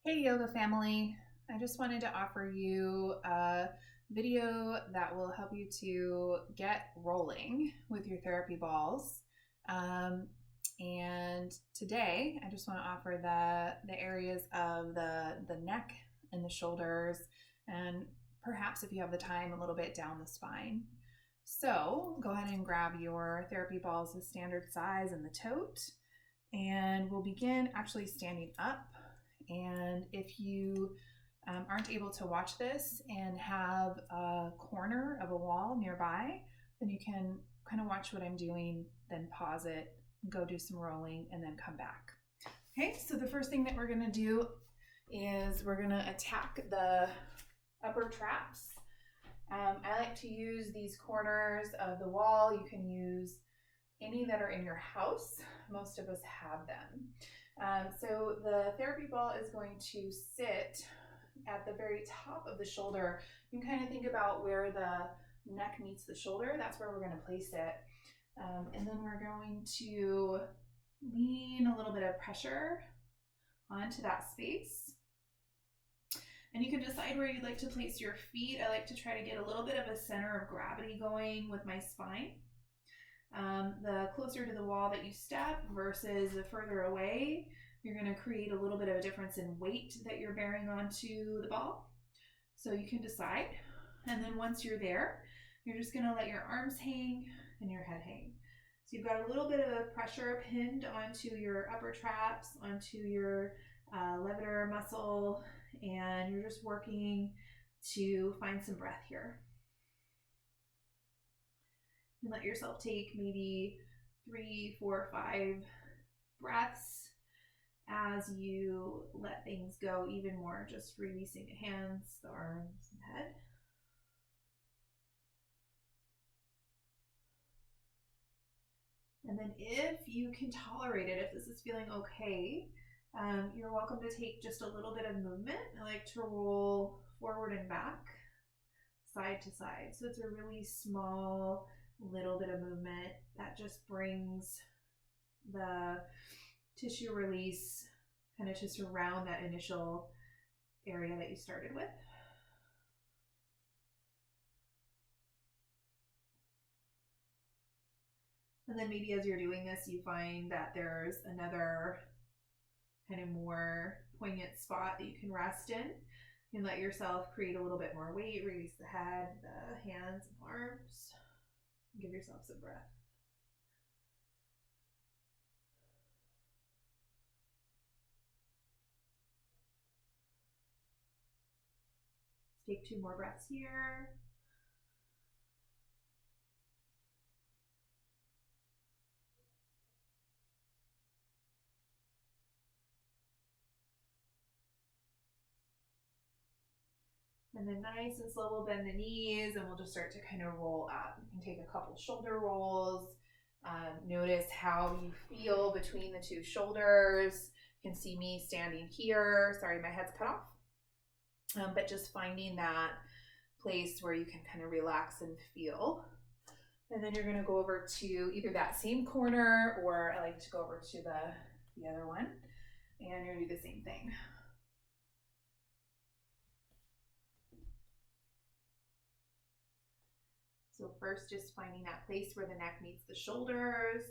Hey yoga family, I just wanted to offer you a video that will help you to get rolling with your therapy balls. Um, and today I just want to offer the areas of the neck and the shoulders, and perhaps if you have the time, a little bit down the spine. So go ahead and grab your therapy balls the standard size and the tote, and we'll begin actually standing up. And if you aren't able to watch this and have a corner of a wall nearby, then you can kind of watch what I'm doing, then pause it, go do some rolling, and then come back. Okay, so the first thing that we're gonna do is we're gonna attack the upper traps. I like to use these corners of the wall. You can use any that are in your house. Most of us have them. So the therapy ball is going to sit at the very top of the shoulder. You can kind of think about where the neck meets the shoulder. That's where we're going to place it. And then we're going to lean a little bit of pressure onto that space. And you can decide where you'd like to place your feet. I like to try to get a little bit of a center of gravity going with my spine. The closer to the wall that you step versus the further away, you're going to create a little bit of a difference in weight that you're bearing onto the ball. So you can decide. And then once you're there, you're just going to let your arms hang and your head hang. So you've got a little bit of a pressure pinned onto your upper traps, onto your levator muscle, and you're just working to find some breath here. And let yourself take maybe 3, 4, 5 breaths as you let things go even more, just releasing the hands, the arms, and the head. And then if you can tolerate it, if this is feeling okay, you're welcome to take just a little bit of movement. I like to roll forward and back, side to side. So it's a really small little bit of movement that just brings the tissue release kind of to surround that initial area that you started with. And then maybe as you're doing this, you find that there's another kind of more poignant spot that you can rest in. You can let yourself create a little bit more weight, release the head, the hands and arms. Give yourself some breath. Let's take 2 more breaths here. And then nice and slow, we'll bend the knees and we'll just start to kind of roll up. You can take a couple shoulder rolls. Notice how you feel between the 2 shoulders. You can see me standing here. Sorry, my head's cut off. But just finding that place where you can kind of relax and feel. And then you're going to go over to either that same corner, or I like to go over to the other one. And you're going to do the same thing. So first, just finding that place where the neck meets the shoulders,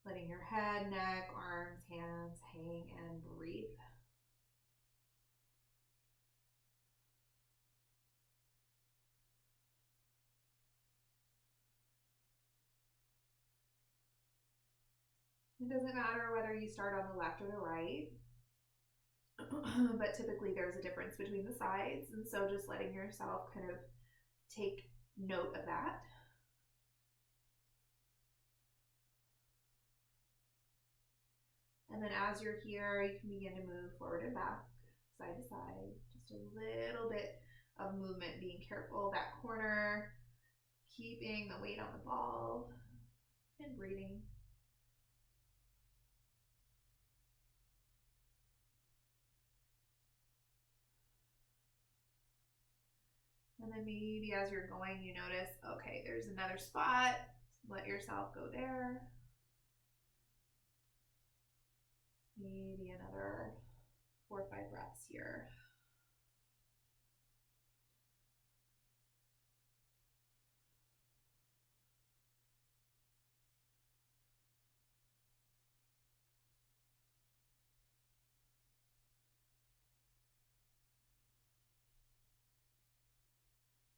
letting your head, neck, arms, hands hang and breathe. It doesn't matter whether you start on the left or the right, but typically there's a difference between the sides, and so just letting yourself kind of take note of that. And then as you're here, you can begin to move forward and back, side to side, just a little bit of movement, being careful that corner, keeping the weight on the ball, and breathing. And then maybe as you're going, you notice, okay, there's another spot. Let yourself go there. Maybe another 4 or 5 breaths here.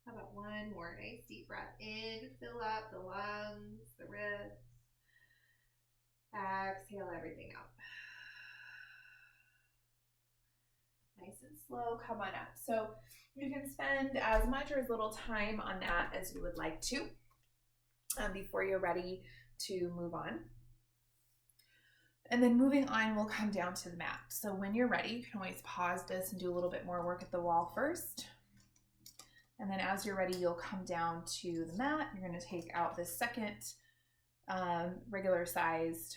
How about one more nice deep breath in, fill up the lungs, the ribs. Exhale everything out. Nice and slow, come on up. So you can spend as much or as little time on that as you would like to before you're ready to move on. And then moving on, we'll come down to the mat. So when you're ready, you can always pause this and do a little bit more work at the wall first. And then as you're ready, you'll come down to the mat. You're going to take out the second regular sized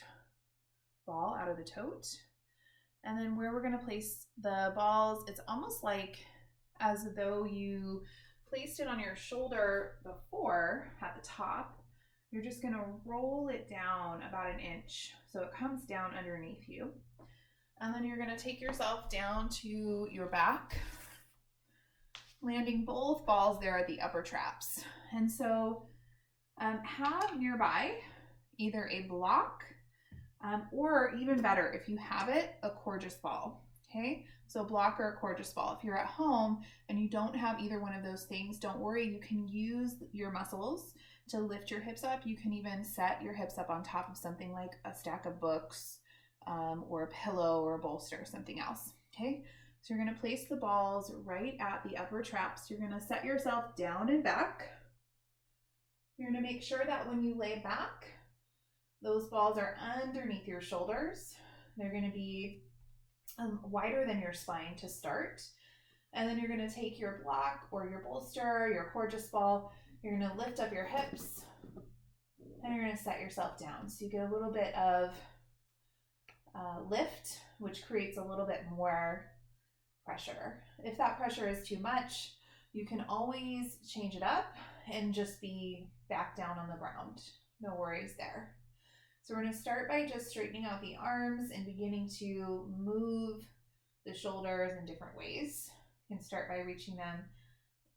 ball out of the tote. And then where we're going to place the balls, it's almost like as though you placed it on your shoulder before at the top. You're just going to roll it down about an inch so it comes down underneath you. And then you're going to take yourself down to your back, landing both balls there at the upper traps. And so have nearby either a block or even better, if you have it, a Coregeous ball. Okay, so a block or a Coregeous ball. If you're at home and you don't have either one of those things, don't worry, you can use your muscles to lift your hips up. You can even set your hips up on top of something like a stack of books or a pillow or a bolster or something else. Okay, so you're going to place the balls right at the upper traps. You're going to set yourself down and back. You're going to make sure that when you lay back, those balls are underneath your shoulders. They're going to be wider than your spine to start. And then you're going to take your block or your bolster, your Coregeous ball. You're going to lift up your hips and you're going to set yourself down. So you get a little bit of lift, which creates a little bit more pressure. If that pressure is too much, you can always change it up and just be back down on the ground. No worries there. So we're going to start by just straightening out the arms and beginning to move the shoulders in different ways. You can start by reaching them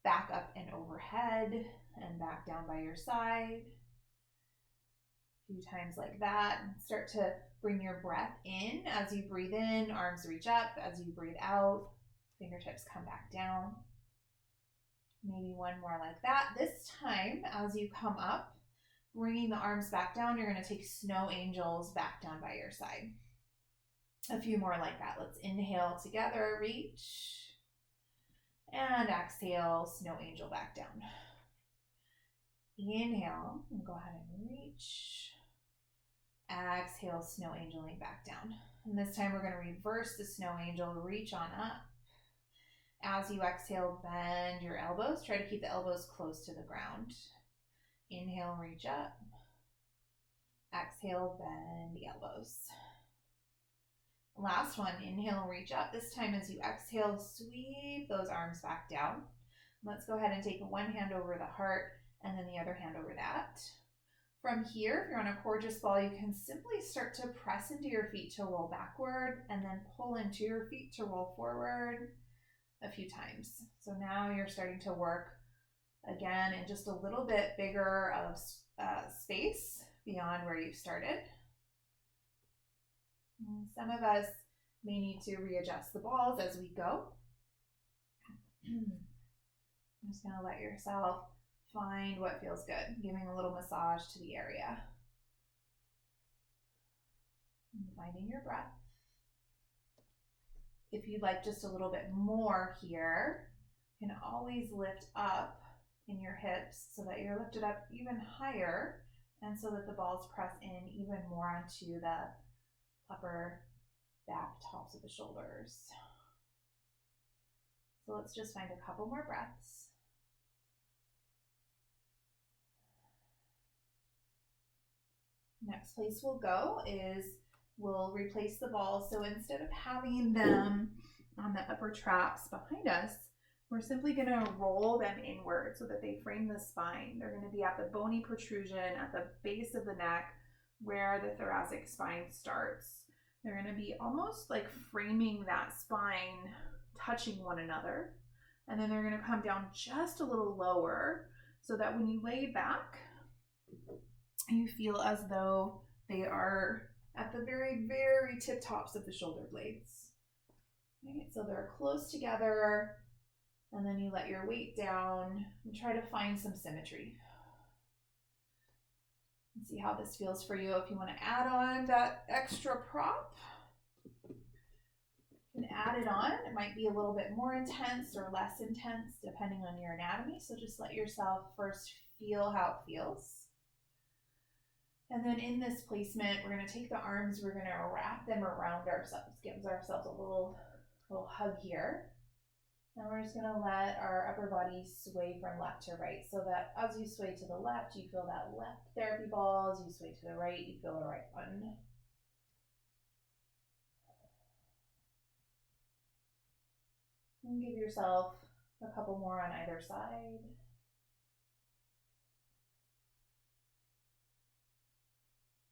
back up and overhead and back down by your side. A few times like that. And start to bring your breath in. As you breathe in, arms reach up. As you breathe out, fingertips come back down. Maybe one more like that. This time, as you come up, bringing the arms back down, you're going to take snow angels back down by your side. A few more like that. Let's inhale together, reach. And exhale, snow angel back down. Inhale, and go ahead and reach. Exhale, snow angeling back down. And this time we're going to reverse the snow angel, reach on up. As you exhale, bend your elbows. Try to keep the elbows close to the ground. Inhale, reach up. Exhale, bend the elbows. Last one, inhale, reach up. This time as you exhale, sweep those arms back down. Let's go ahead and take one hand over the heart and then the other hand over that. From here, if you're on a Coregeous ball, you can simply start to press into your feet to roll backward and then pull into your feet to roll forward a few times. So now you're starting to work again in just a little bit bigger of space beyond where you've started. And some of us may need to readjust the balls as we go. I'm just going to let yourself find what feels good, giving a little massage to the area. And finding your breath. If you'd like just a little bit more here, you can always lift up in your hips so that you're lifted up even higher and so that the balls press in even more onto the upper back tops of the shoulders. So let's just find a couple more breaths. Next place we'll go is we'll replace the balls. So instead of having them on the upper traps behind us, we're simply going to roll them inward so that they frame the spine. They're going to be at the bony protrusion at the base of the neck where the thoracic spine starts. They're going to be almost like framing that spine, touching one another. And then they're going to come down just a little lower so that when you lay back, you feel as though they are at the very, very tip tops of the shoulder blades. Right? So they're close together, and then you let your weight down and try to find some symmetry. And see how this feels for you. If you want to add on that extra prop, you can add it on. It might be a little bit more intense or less intense depending on your anatomy. So just let yourself first feel how it feels. And then in this placement, we're going to take the arms, we're going to wrap them around ourselves, give ourselves a little hug here. And we're just going to let our upper body sway from left to right, so that as you sway to the left, you feel that left therapy ball. As you sway to the right, you feel the right one. And give yourself a couple more on either side.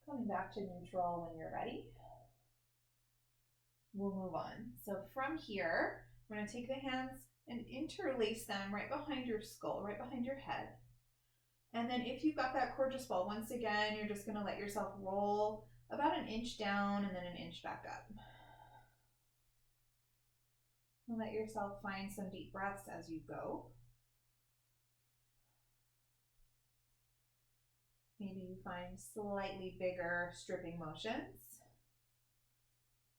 Coming back to neutral when you're ready. We'll move on. So from here, we're going to take the hands and interlace them right behind your skull, right behind your head. And then if you've got that gorgeous ball, once again, you're just going to let yourself roll about an inch down and then an inch back up. And let yourself find some deep breaths as you go. Maybe you find slightly bigger stripping motions.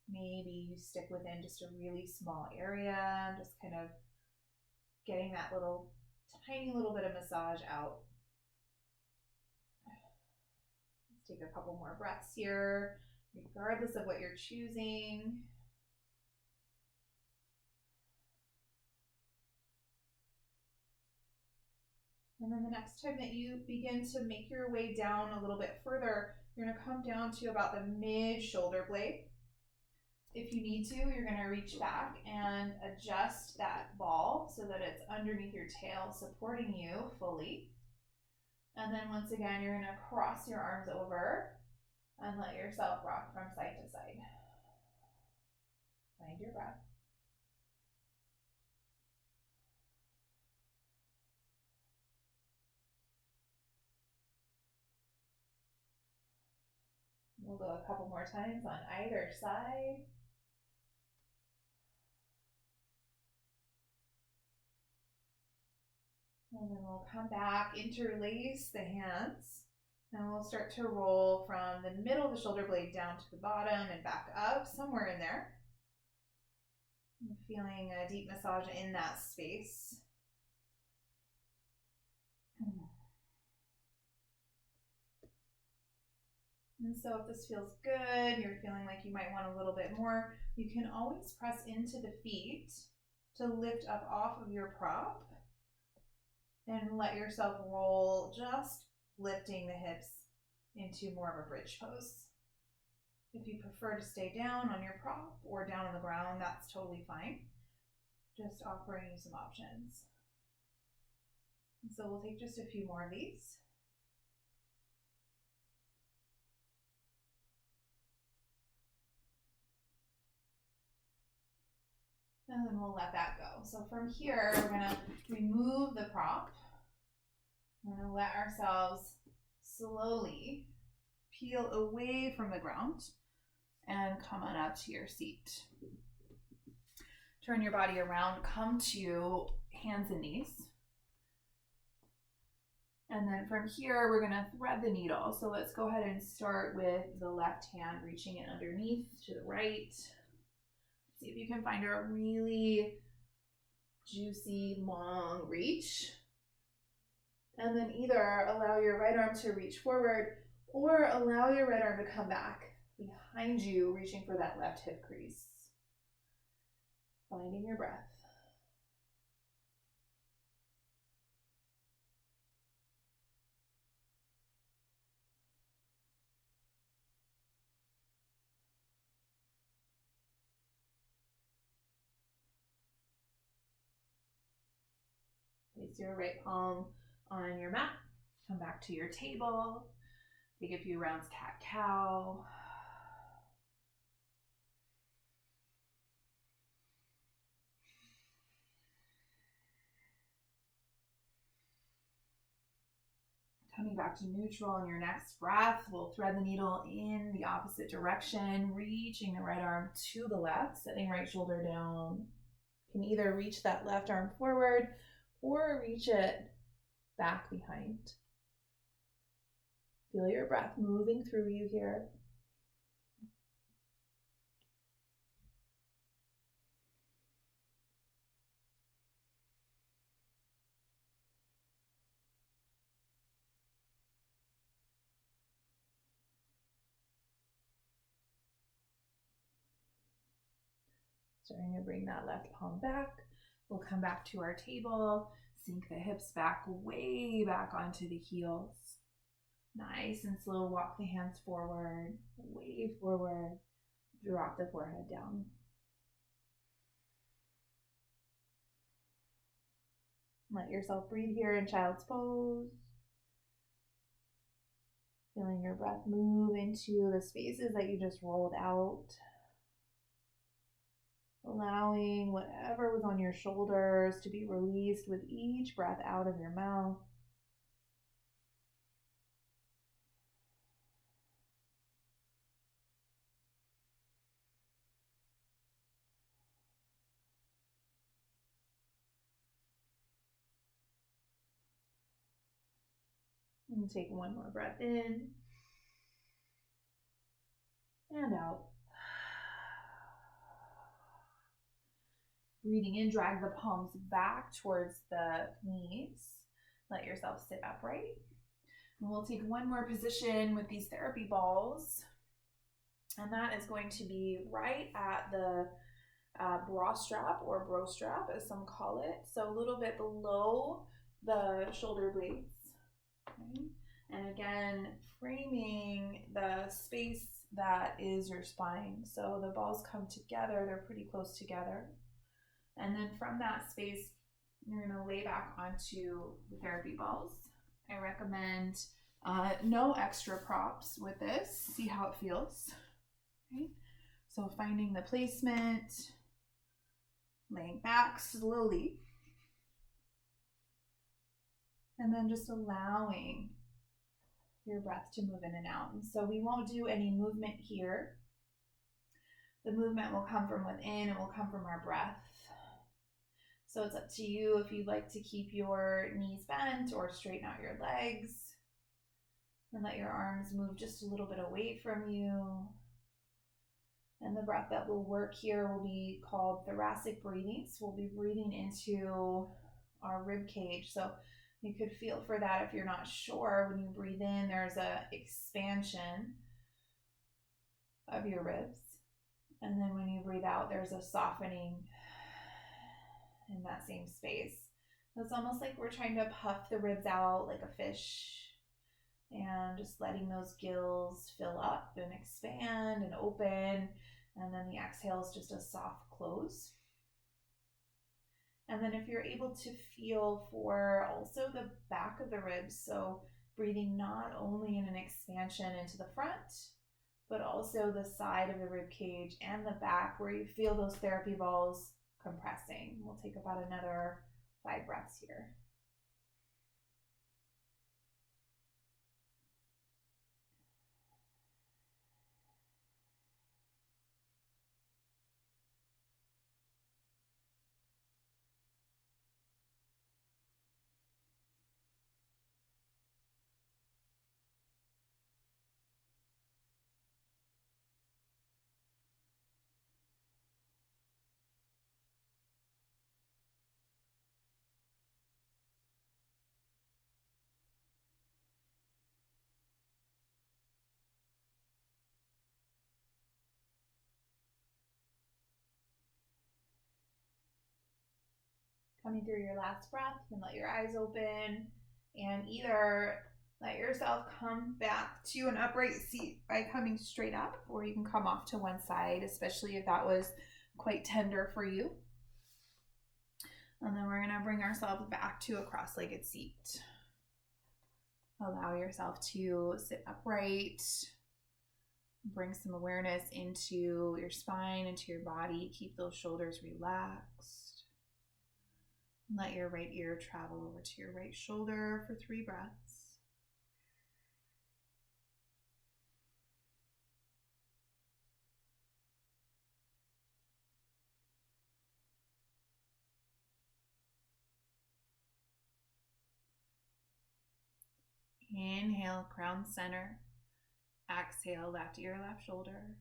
Maybe you stick within just a really small area, just kind of getting that little, tiny little bit of massage out. Let's take a couple more breaths here, regardless of what you're choosing. And then the next time that you begin to make your way down a little bit further, you're going to come down to about the mid shoulder blade. If you need to, you're going to reach back and adjust that ball so that it's underneath your tail, supporting you fully. And then once again, you're going to cross your arms over and let yourself rock from side to side. Find your breath. We'll go a couple more times on either side. And then we'll come back, interlace the hands, and we'll start to roll from the middle of the shoulder blade down to the bottom and back up, somewhere in there. I'm feeling a deep massage in that space. And so if this feels good, you're feeling like you might want a little bit more, you can always press into the feet to lift up off of your prop and let yourself roll, just lifting the hips into more of a bridge pose. If you prefer to stay down on your prop or down on the ground, that's totally fine. Just offering you some options. And so we'll take just a few more of these. And then we'll let that go. So from here, we're gonna remove the prop. We're gonna let ourselves slowly peel away from the ground and come on up to your seat. Turn your body around, come to hands and knees. And then from here, we're gonna thread the needle. So let's go ahead and start with the left hand reaching it underneath to the right. See if you can find a really juicy, long reach. And then either allow your right arm to reach forward or allow your right arm to come back behind you, reaching for that left hip crease. Finding your breath. Place your right palm on your mat. Come back to your table. Take a few rounds cat-cow. Coming back to neutral on your next breath, we'll thread the needle in the opposite direction, reaching the right arm to the left, setting right shoulder down. You can either reach that left arm forward or reach it back behind. Feel your breath moving through you here. Starting to bring that left palm back. We'll come back to our table, sink the hips back, way back onto the heels. Nice and slow, walk the hands forward, way forward, drop the forehead down. Let yourself breathe here in child's pose. Feeling your breath move into the spaces that you just rolled out. Allowing whatever was on your shoulders to be released with each breath out of your mouth. And take one more breath in and out. Breathing in, drag the palms back towards the knees. Let yourself sit upright. And we'll take one more position with these therapy balls. And that is going to be right at the bra strap or bro strap, as some call it. So a little bit below the shoulder blades. Okay. And again, framing the space that is your spine. So the balls come together, they're pretty close together. And then from that space, you're going to lay back onto the therapy balls. I recommend no extra props with this. See how it feels. Okay. So finding the placement, laying back slowly, and then just allowing your breath to move in and out. And so we won't do any movement here. The movement will come from within, it will come from our breath. So it's up to you if you'd like to keep your knees bent or straighten out your legs and let your arms move just a little bit away from you. And the breath that will work here will be called thoracic breathing. So we'll be breathing into our rib cage. So you could feel for that if you're not sure. When you breathe in, there's a expansion of your ribs. And then when you breathe out, there's a softening in that same space. It's almost like we're trying to puff the ribs out like a fish and just letting those gills fill up and expand and open. And then the exhale is just a soft close. And then if you're able to feel for also the back of the ribs, so breathing not only in an expansion into the front, but also the side of the rib cage and the back where you feel those therapy balls compressing. We'll take about another 5 breaths here. Coming through your last breath, you can let your eyes open and either let yourself come back to an upright seat by coming straight up, or you can come off to one side, especially if that was quite tender for you. And then we're going to bring ourselves back to a cross-legged seat. Allow yourself to sit upright. Bring some awareness into your spine, into your body. Keep those shoulders relaxed. Let your right ear travel over to your right shoulder for 3 breaths. Inhale, crown center. Exhale, left ear, left shoulder.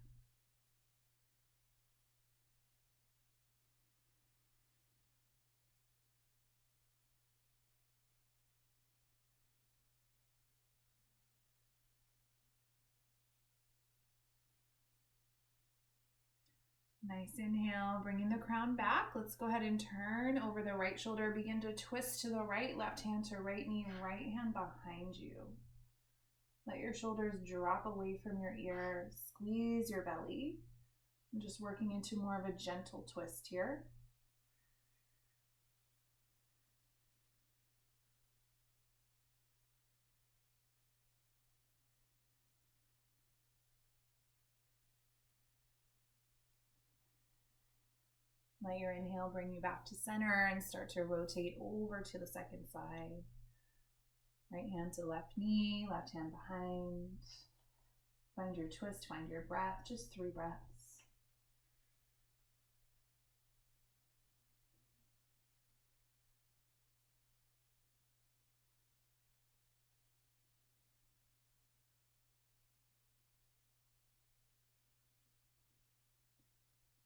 Nice inhale, bringing the crown back. Let's go ahead and turn over the right shoulder. Begin to twist to the right, left hand to right knee, right hand behind you. Let your shoulders drop away from your ears. Squeeze your belly. I'm just working into more of a gentle twist here. Let your inhale bring you back to center and start to rotate over to the second side. Right hand to left knee, left hand behind. Find your twist, find your breath, just 3 breaths.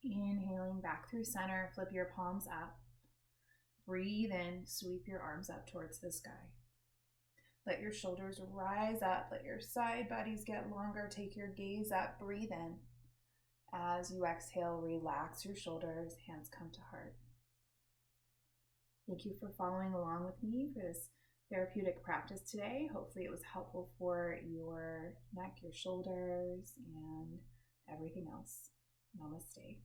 Inhaling back through center, flip your palms up. Breathe in, sweep your arms up towards the sky. Let your shoulders rise up, let your side bodies get longer. Take your gaze up, breathe in. As you exhale, relax your shoulders, hands come to heart. Thank you for following along with me for this therapeutic practice today. Hopefully it was helpful for your neck, your shoulders, and everything else. Namaste.